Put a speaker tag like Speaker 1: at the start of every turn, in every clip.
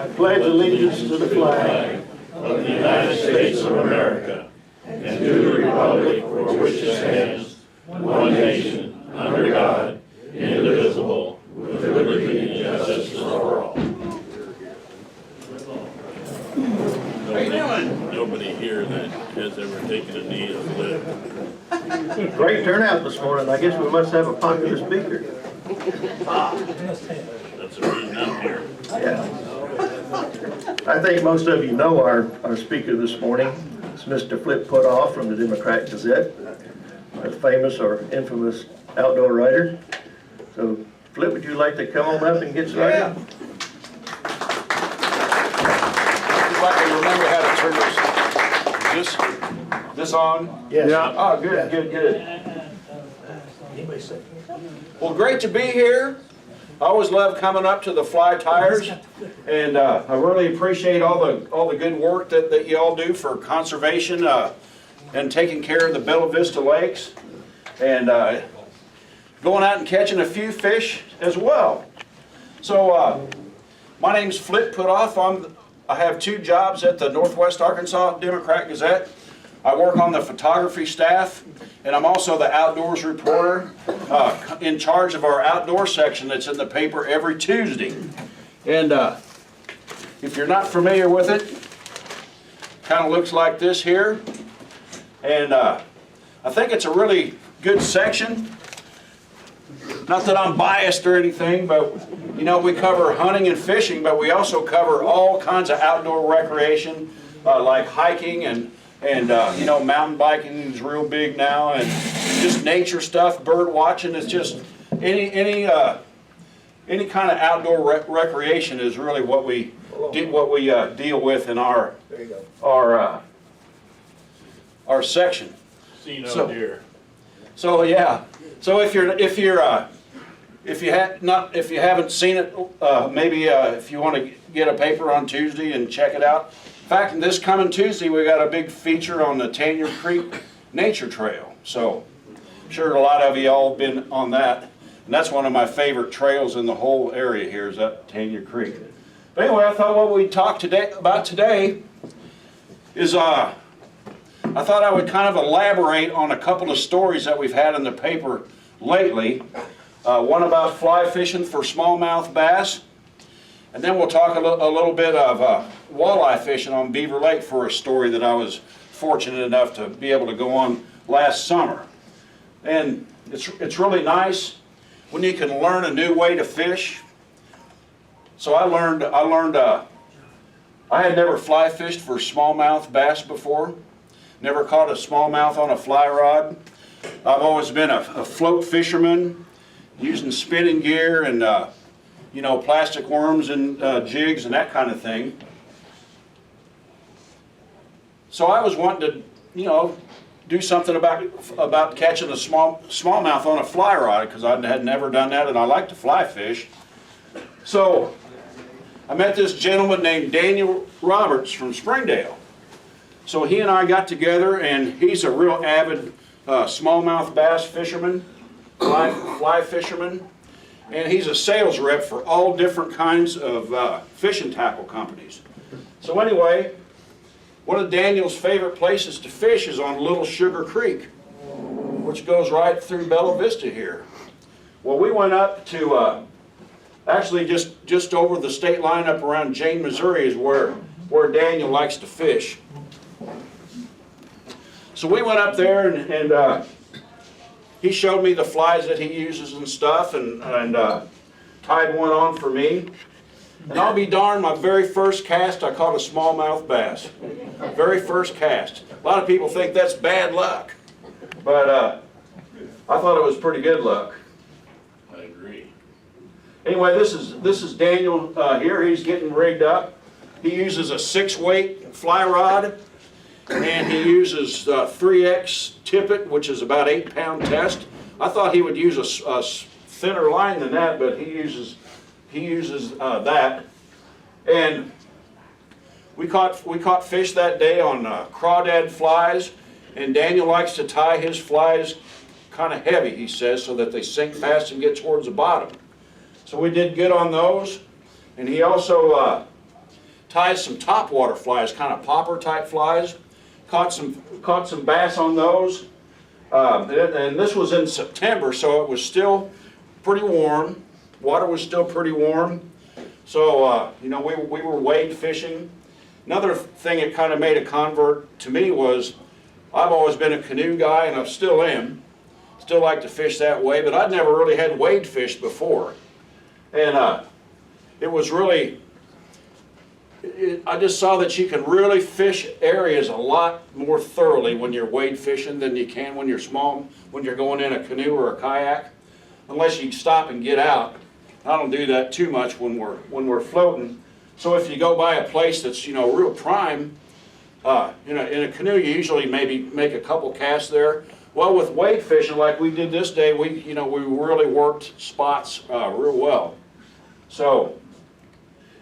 Speaker 1: I pledge allegiance to the flag of the United States of America and to the republic for which it stands, one nation, under God, indivisible, with liberty and justice for all.
Speaker 2: Nobody here that has ever taken a knee has lived.
Speaker 1: Great turnout this morning. I guess we must have a popular speaker.
Speaker 2: That's the reason I'm here.
Speaker 1: Yeah. I think most of you know our speaker this morning. It's Mr. Puttoff from the Democrat Gazette, a famous or infamous outdoor writer. So, Flip, would you like to come on up and get started?
Speaker 3: Yeah. If I can remember how to turn this on?
Speaker 1: Yes.
Speaker 3: Yeah. Oh, good, good, good. Well, great to be here. I always love coming up to the Fly Tires, and I really appreciate all the good work that you all do for conservation and taking care of the Bella Vista lakes, and going out and catching a few fish as well. So my name's Flip Puttoff. I have 2 jobs at the Northwest Arkansas Democrat Gazette. I work on the photography staff, and I'm also the outdoors reporter in charge of our outdoor section that's in the paper every Tuesday. And if you're not familiar with it, kind of looks like this here. And I think it's a really good section. Not that I'm biased or anything, but you know, we cover hunting and fishing, but we also cover all kinds of outdoor recreation, like hiking and you know, mountain biking is real big now, and just nature stuff, bird watching. It's just any kind of outdoor recreation is really what we deal with in our section.
Speaker 2: See no deer.
Speaker 3: So yeah. So if you haven't seen it, maybe if you want to get a paper on Tuesday and check it out. In fact, this coming Tuesday we got a big feature on the Tanya Creek Nature Trail. So I'm sure a lot of you all have been on that, and that's one of my favorite trails in the whole area here is that Tanya Creek. But anyway, I thought what we'd talk about today is I thought I would kind of elaborate on a couple of stories that we've had in the paper lately. One about fly fishing for smallmouth bass, and then we'll talk a little bit of walleye fishing on Beaver Lake for a story that I was fortunate enough to be able to go on last summer. And it's really nice when you can learn a new way to fish. So I had never fly fished for smallmouth bass before. Never caught a smallmouth on a fly rod. I've always been a float fisherman, using spinning gear and you know, plastic worms and jigs and that kind of thing. So I was wanting to, you know, do something about catching a smallmouth on a fly rod, because I had never done that, and I like to fly fish. So I met this gentleman named Daniel Roberts from Springdale. So he and I got together, and he's a real avid smallmouth bass fisherman, fly fisherman, and he's a sales rep for all different kinds of fishing tackle companies. So anyway, one of Daniel's favorite places to fish is on Little Sugar Creek, which goes right through Bella Vista here. Well, we went up to actually just over the state line up around Jane, Missouri is where Daniel likes to fish. So we went up there, and he showed me the flies that he uses and stuff, and tied one on for me. And I'll be darned, my very first cast I caught a smallmouth bass. Very first cast. A lot of people think that's bad luck, but I thought it was pretty good luck.
Speaker 2: I agree.
Speaker 3: Anyway, this is Daniel here. He's getting rigged up. He uses a 6-weight fly rod, and he uses 3X tippet, which is about 8-pound test. I thought he would use a thinner line than that, but he uses that. And we caught fish that day on crawdad flies, and Daniel likes to tie his flies kind of heavy, he says, so that they sink fast and get towards the bottom. So we did good on those, and he also ties some topwater flies, kind of popper type flies. Caught some bass on those. And this was in September, so it was still pretty warm. Water was still pretty warm. So, you know, we were wade fishing. Another thing that kind of made a convert to me was I've always been a canoe guy, and I still am. Still like to fish that way, but I'd never really had wade fished before. And it was really, I just saw that you can really fish areas a lot more thoroughly when you're wade fishing than you can when you're small, when you're going in a canoe or a kayak, unless you stop and get out. I don't do that too much when we're floating. So if you go by a place that's, you know, real prime, in a canoe you usually maybe make a couple casts there. Well, with wade fishing like we did this day, we really worked spots real well. So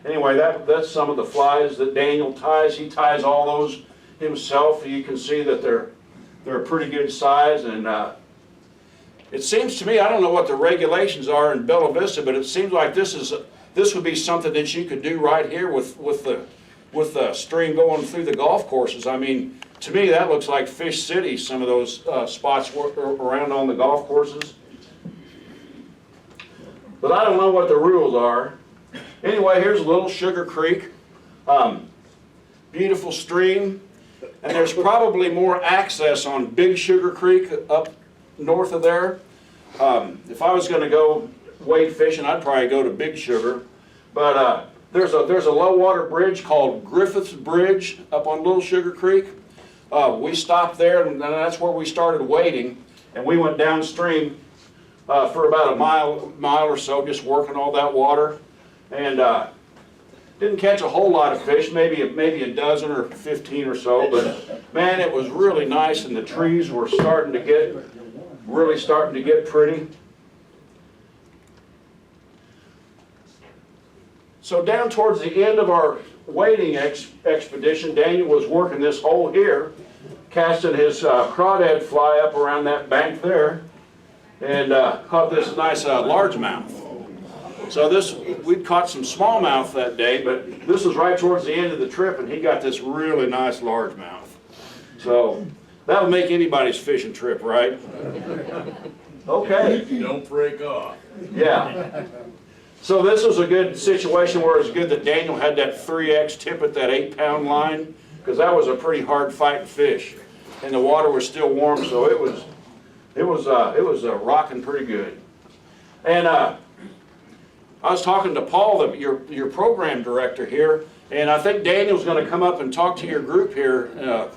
Speaker 3: anyway, that's some of the flies that Daniel ties. He ties all those himself. You can see that they're a pretty good size, and it seems to me, I don't know what the regulations are in Bella Vista, but it seems like this would be something that you could do right here with the stream going through the golf courses. I mean, to me that looks like Fish City, some of those spots around on the golf courses. But I don't know what the rules are. Anyway, here's Little Sugar Creek. Beautiful stream. And there's probably more access on Big Sugar Creek up north of there. If I was going to go wade fishing, I'd probably go to Big Sugar. But there's a low water bridge called Griffith's Bridge up on Little Sugar Creek. We stopped there, and that's where we started wading. And we went downstream for about a mile or so, just working all that water. And didn't catch a whole lot of fish, maybe a dozen or 15 or so. But man, it was really nice, and the trees were really starting to get pretty. So down towards the end of our wading expedition, Daniel was working this hole here, casting his crawdad fly up around that bank there, and caught this nice largemouth. So we'd caught some smallmouth that day, but this was right towards the end of the trip, and he got this really nice largemouth. So that'll make anybody's fishing trip, right? Okay.
Speaker 2: Don't break off.
Speaker 3: Yeah. So this was a good situation where it's good that Daniel had that 3X tip at that 8-pound line, because that was a pretty hard fighting fish, and the water was still warm, so it was rocking pretty good. And I was talking to Paul, your program director here, and I think Daniel's going to come up and talk to your group here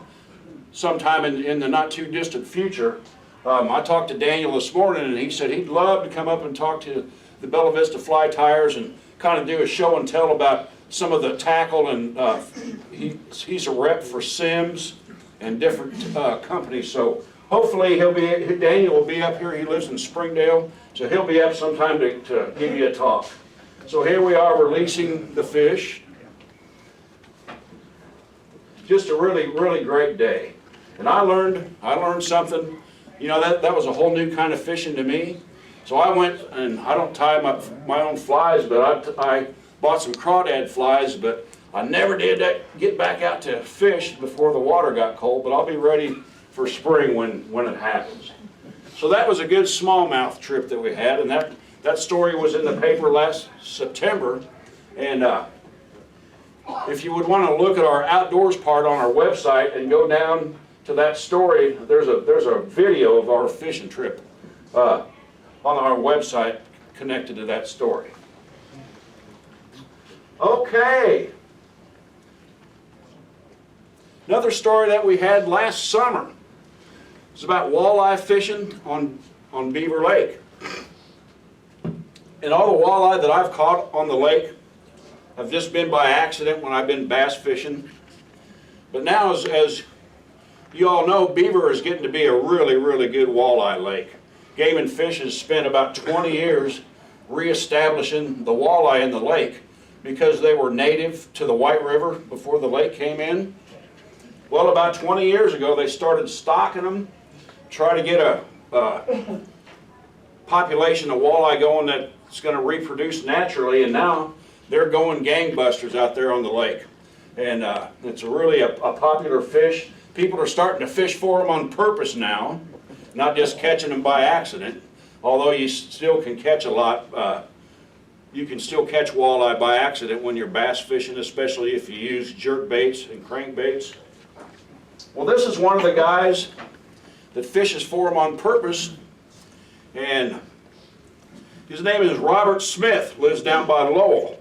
Speaker 3: sometime in the not too distant future. I talked to Daniel this morning, and he said he'd love to come up and talk to the Bella Vista Fly Tyers and kind of do a show and tell about some of the tackle, and he's a rep for Sims and different companies. So hopefully Daniel will be up here. He lives in Springdale, so he'll be up sometime to give you a talk. So here we are releasing the fish. Just a really, really great day. And I learned something. You know, that was a whole new kind of fishing to me. So I went, and I don't tie my own flies, but I bought some crawdad flies, but I never did get back out to fish before the water got cold, but I'll be ready for spring when it happens. So that was a good smallmouth trip that we had, and that story was in the paper last September. And if you would want to look at our outdoors part on our website and go down to that story, there's a video of our fishing trip on our website connected to that story. Okay. Another story that we had last summer was about walleye fishing on Beaver Lake. And all the walleye that I've caught on the lake have just been by accident when I've been bass fishing. But now, as you all know, Beaver is getting to be a really, really good walleye lake. Game and Fish has spent about 20 years reestablishing the walleye in the lake because they were native to the White River before the lake came in. Well, about 20 years ago, they started stocking them, try to get a population of walleye going that's going to reproduce naturally, and now they're going gangbusters out there on the lake. And it's really a popular fish. People are starting to fish for them on purpose now, not just catching them by accident, although you still can catch a lot. You can still catch walleye by accident when you're bass fishing, especially if you use jerk baits and crank baits. Well, this is one of the guys that fishes for them on purpose, and his name is Robert Smith, lives down by Lowell.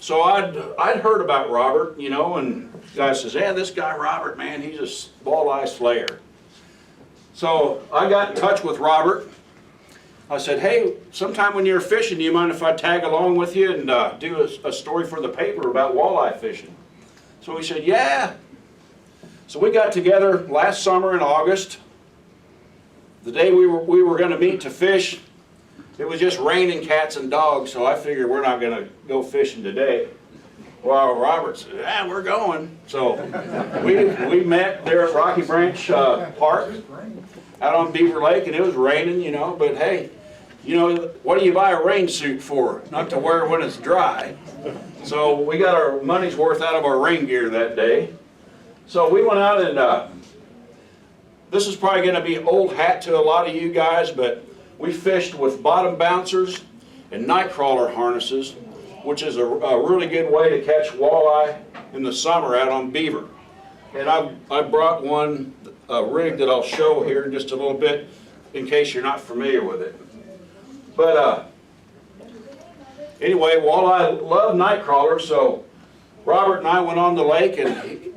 Speaker 3: So I'd heard about Robert, you know, and the guy says, yeah, this guy Robert, man, he's a walleye slayer. So I got in touch with Robert. I said, hey, sometime when you're fishing, do you mind if I tag along with you and do a story for the paper about walleye fishing? So he said, yeah. So we got together last summer in August. The day we were going to meet to fish, it was just raining cats and dogs, so I figured we're not going to go fishing today. Well, Robert said, yeah, we're going. So we met there at Rocky Branch Park out on Beaver Lake, and it was raining, you know, but hey, you know, what do you buy a rain suit for? Not to wear when it's dry. So we got our money's worth out of our rain gear that day. So we went out and this is probably going to be old hat to a lot of you guys, but we fished with bottom bouncers and night crawler harnesses, which is a really good way to catch walleye in the summer out on beaver. And I brought a rig that I'll show here in just a little bit in case you're not familiar with it. But anyway, walleye love night crawlers, so Robert and I went on the lake, and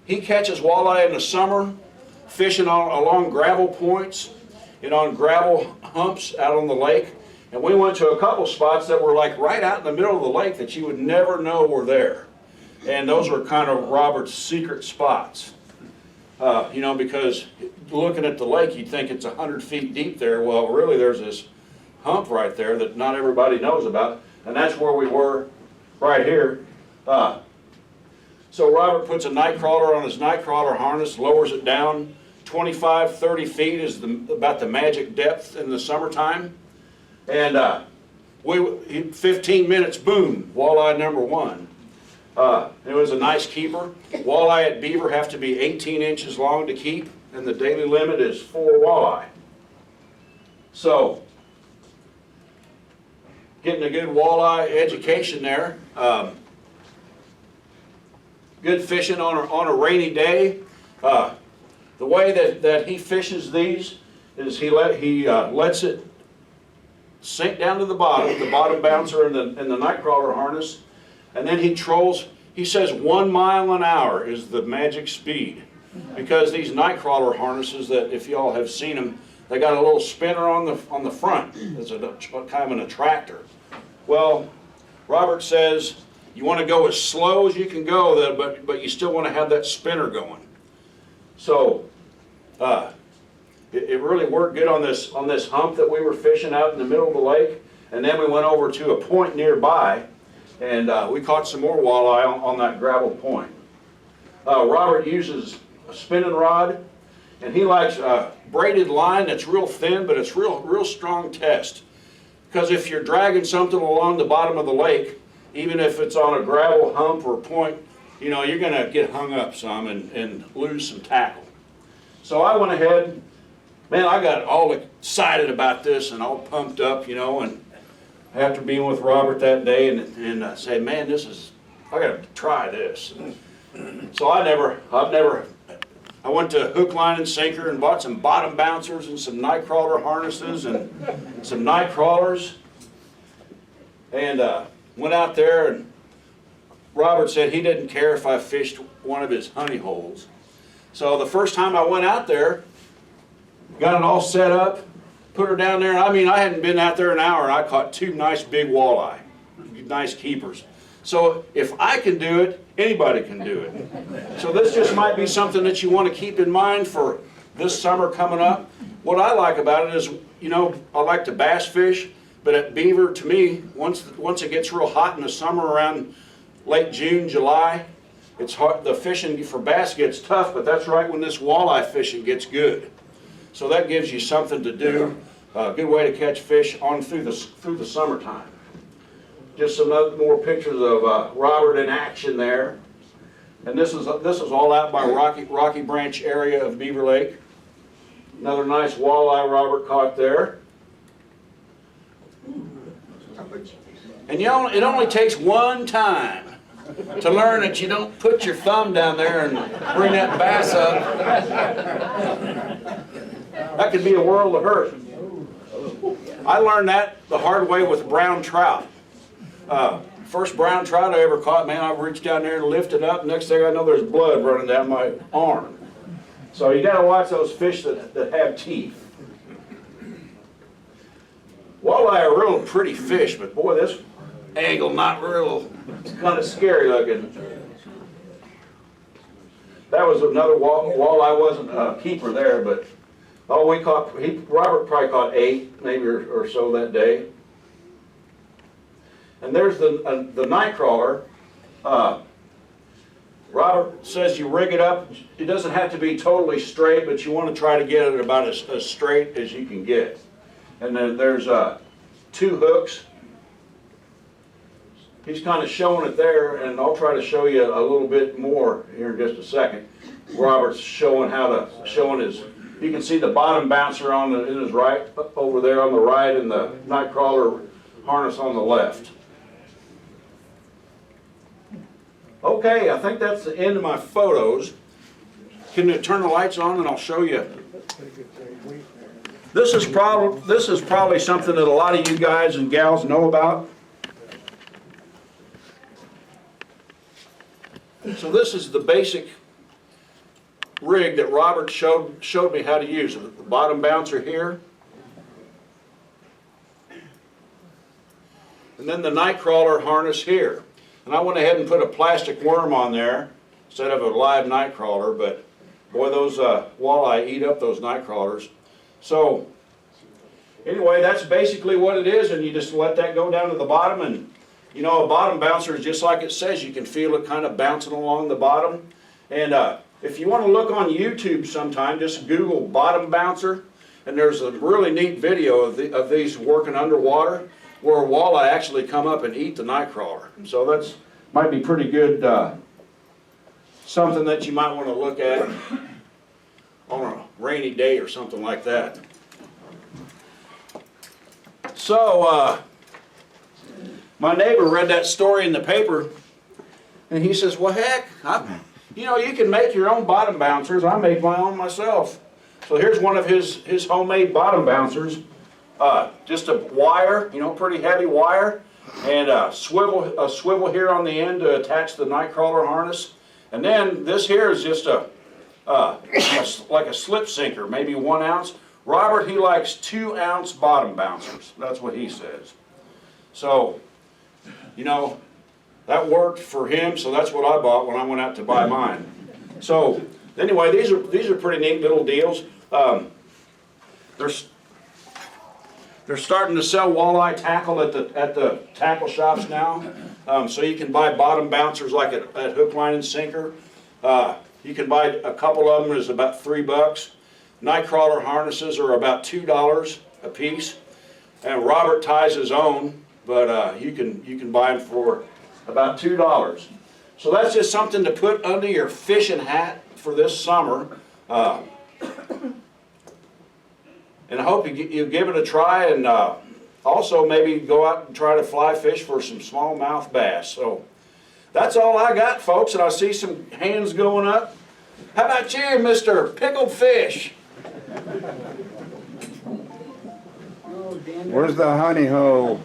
Speaker 3: he catches walleye in the summer fishing along gravel points and on gravel humps out on the lake. And we went to a couple spots that were like right out in the middle of the lake that you would never know were there. And those were kind of Robert's secret spots. You know, because looking at the lake, you'd think it's 100 feet deep there. Well, really, there's this hump right there that not everybody knows about, and that's where we were right here. So Robert puts a night crawler on his night crawler harness, lowers it down 25, 30 feet is about the magic depth in the summertime. And 15 minutes, boom, walleye number one. It was a nice keeper. Walleye at beaver have to be 18 inches long to keep, and the daily limit is 4 walleye. So, getting a good walleye education there. Good fishing on a rainy day. The way that he fishes these is he lets it sink down to the bottom bouncer in the night crawler harness, and then he trolls. He says 1 mile an hour is the magic speed, because these night crawler harnesses, that if y'all have seen them, they got a little spinner on the front. It's a kind of an attractor. Well, Robert says you want to go as slow as you can go, but you still want to have that spinner going. So it really worked good on this hump that we were fishing out in the middle of the lake, and then we went over to a point nearby, and we caught some more walleye on that gravel point. Robert uses a spinning rod, and he likes braided line that's real thin, but it's real strong test. Because if you're dragging something along the bottom of the lake, even if it's on a gravel hump or point, you know, you're going to get hung up some and lose some tackle. So I went ahead, man, I got all excited about this and all pumped up, you know, and after being with Robert that day and said, man, I got to try this. So I went to hook, line, and sinker and bought some bottom bouncers and some night crawler harnesses and some night crawlers, and went out there, and Robert said he didn't care if I fished one of his honey holes. So the first time I went out there, got it all set up, put her down there, and I mean, I hadn't been out there an hour, and I caught 2 nice big walleye, nice keepers. So if I can do it, anybody can do it. So this just might be something that you want to keep in mind for this summer coming up. What I like about it is, you know, I like to bass fish, but at beaver, to me, once it gets real hot in the summer around late June, July, it's hard. The fishing for bass gets tough, but that's right when this walleye fishing gets good. So that gives you something to do, a good way to catch fish on through the summertime. just some other, more pictures of Robert in action there. And this is all out by Rocky Branch area of Beaver Lake. Another nice walleye Robert caught there. And you know, it only takes one time to learn that you don't put your thumb down there and bring that bass up. That could be a world of hurt. I learned that the hard way with brown trout. First brown trout I ever caught, man, I reached down there and lifted up. Next thing I know, there's blood running down my arm. So you got to watch those fish that have teeth. Walleye are real pretty fish, but boy, this angle not real. It's kind of scary looking. That was another walleye. Wasn't a keeper there, but oh, we caught. Robert probably caught 8, maybe or so that day. And there's the night crawler. Robert says you rig it up. It doesn't have to be totally straight, but you want to try to get it about as straight as you can get. And then there's 2 hooks. He's kind of showing it there, and I'll try to show you a little bit more here in just a second. Robert's showing his. You can see the bottom bouncer in his right over there on the right, and the night crawler harness on the left. Okay, I think that's the end of my photos. Can you turn the lights on and I'll show you? This is probably something that a lot of you guys and gals know about. So this is the basic rig that Robert showed me how to use. The bottom bouncer here. And then the night crawler harness here. And I went ahead and put a plastic worm on there instead of a live night crawler, but boy, those walleye eat up those night crawlers. So anyway, that's basically what it is, and you just let that go down to the bottom, and you know, a bottom bouncer is just like it says. You can feel it kind of bouncing along the bottom. And if you want to look on YouTube sometime, just Google bottom bouncer, and there's a really neat video of these working underwater, where a walleye actually come up and eat the night crawler. So that's might be pretty good, something that you might want to look at on a rainy day or something like that. So my neighbor read that story in the paper, and he says, well, heck, you know, you can make your own bottom bouncers. I made my own myself. So here's one of his homemade bottom bouncers. Just a wire, you know, pretty heavy wire, and a swivel here on the end to attach the night crawler harness. And then this here is just like a slip sinker, maybe 1 ounce. Robert, he likes 2 ounce bottom bouncers. That's what he says. So, you know, that worked for him, so that's what I bought when I went out to buy mine. So anyway, these are pretty neat little deals. They're starting to sell walleye tackle at the tackle shops now. So you can buy bottom bouncers like at Hook, Line, and Sinker. You can buy a couple of them. Is about $3. Night crawler harnesses are about $2 a piece. And Robert ties his own, but you can buy them for about $2. So that's just something to put under your fishing hat for this summer. And I hope you give it a try, and also maybe go out and try to fly fish for some smallmouth bass. So that's all I got, folks, and I see some hands going up. How about you, Mr. Pickled Fish?
Speaker 4: Where's the honey hole?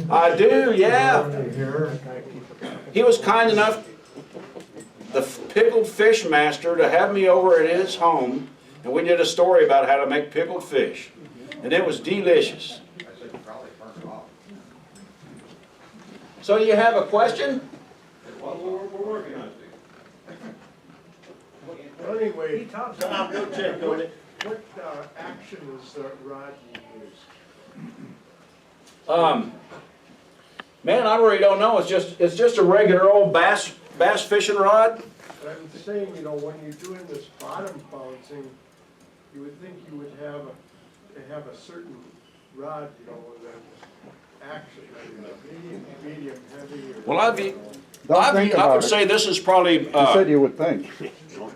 Speaker 3: I do, yeah. He was kind enough, the Pickled Fish Master, to have me over at his home. And we did a story about how to make pickled fish. And it was delicious. So you have a question?
Speaker 5: Well, we're working on it.
Speaker 6: Well, anyway,
Speaker 1: I'll go check on it.
Speaker 6: what action is the rod you use?
Speaker 3: Man, I really don't know. It's just a regular old bass fishing rod.
Speaker 6: But I'm saying, you know, when you're doing this bottom bouncing, you would think you would have a certain rod, you know, that action, medium, heavy, or?
Speaker 3: Well, I
Speaker 4: think about
Speaker 3: would
Speaker 4: it.
Speaker 3: say this is probably,
Speaker 4: You said you would think.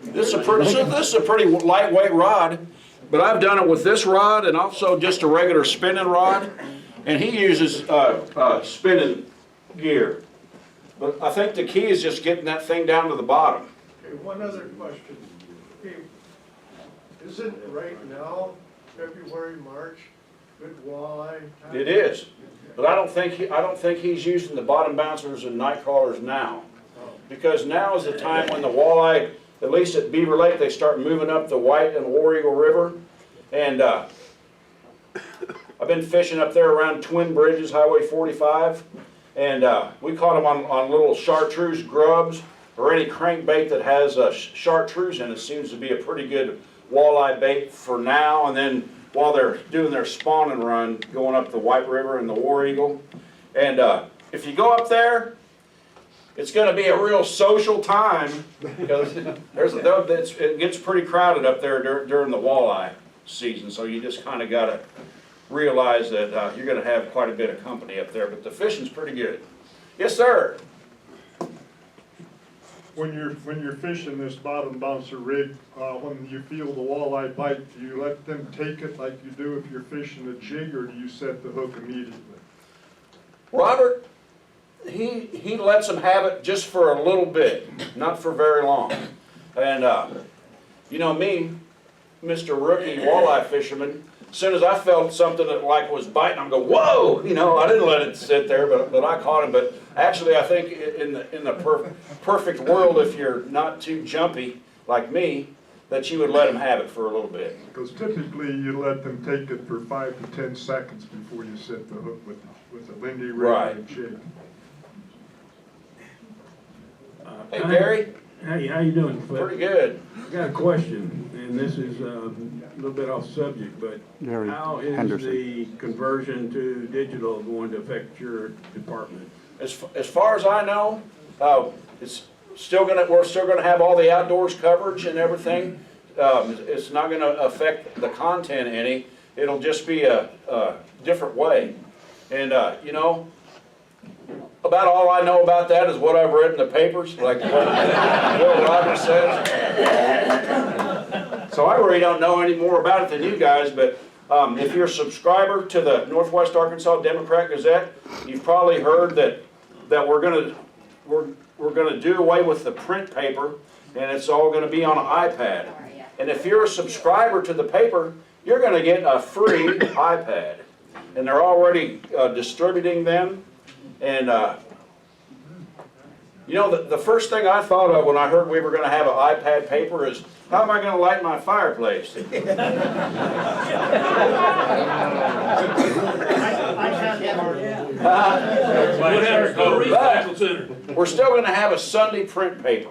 Speaker 3: this is a pretty lightweight rod, but I've done it with this rod and also just a regular spinning rod, and he uses spinning gear. But I think the key is just getting that thing down to the bottom.
Speaker 6: Okay, one other question. Okay, isn't right now, February, March, good walleye time?
Speaker 3: It is, but I don't think he's using the bottom bouncers and night crawlers now, because now is the time when the walleye, at least at Beaver Lake, they start moving up the White and War Eagle River, and I've been fishing up there around Twin Bridges, Highway 45, and we caught them on little chartreuse grubs or any crankbait that has chartreuse in it. Seems to be a pretty good walleye bait for now, and then while they're doing their spawning run, going up the White River and the War Eagle. And if you go up there, it's going to be a real social time, because it gets pretty crowded up there during the walleye season. So you just kind of got to realize that you're going to have quite a bit of company up there. But the fishing's pretty good. Yes, sir.
Speaker 7: When you're fishing this bottom bouncer rig, when you feel the walleye bite, do you let them take it like you do if you're fishing a jig, or do you set the hook immediately?
Speaker 3: Robert, he lets them have it just for a little bit, not for very long. And you know me, Mr. Rookie walleye fisherman, as soon as I felt something that like was biting, I'm going, whoa! You know, I didn't let it sit there, but I caught him. But actually, I think in the perfect world, if you're not too jumpy like me, that you would let him have it for a little bit.
Speaker 7: Because typically you let them take it for 5 to 10 seconds before you set the hook with a Lindy rig
Speaker 3: Right.
Speaker 7: and jig.
Speaker 3: Hey, Gary.
Speaker 8: Hey, how you doing, Flip?
Speaker 3: Pretty good.
Speaker 8: I got a question, and this is a little bit off subject, but
Speaker 4: Gary
Speaker 8: how is
Speaker 4: Henderson.
Speaker 8: the conversion to digital going to affect your department?
Speaker 3: As far as I know, it's still we're still gonna have all the outdoors coverage and everything. It's not gonna affect the content any. It'll just be a different way. And you know, about all I know about that is what I've read in the papers, like what Will Rogers says. So I really don't know any more about it than you guys, but if you're a subscriber to the Northwest Arkansas Democrat Gazette, you've probably heard that we're gonna do away with the print paper, and it's all gonna be on an iPad. And if you're a subscriber to the paper, you're gonna get a free iPad. And they're already distributing them. And you know, the first thing I thought of when I heard we were going to have an iPad paper is, how am I going to light my fireplace? We're still going to have a Sunday print paper.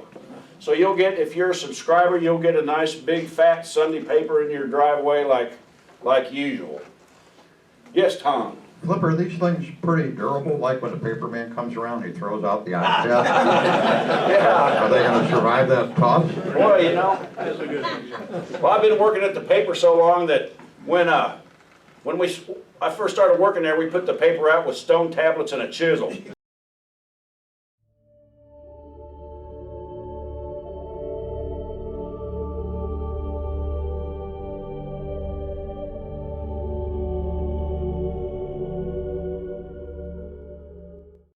Speaker 3: So you'll get, if you're a subscriber, you'll get a nice big fat Sunday paper in your driveway like usual. Yes, Tom?
Speaker 9: Flip, are these things pretty durable, like when the paper man comes around, he throws out the iPad?
Speaker 3: Yeah.
Speaker 9: Are they gonna survive that toss?
Speaker 3: Boy, you know, well, I've been working at the paper so long that when I first started working there, we put the paper out with stone tablets and a chisel.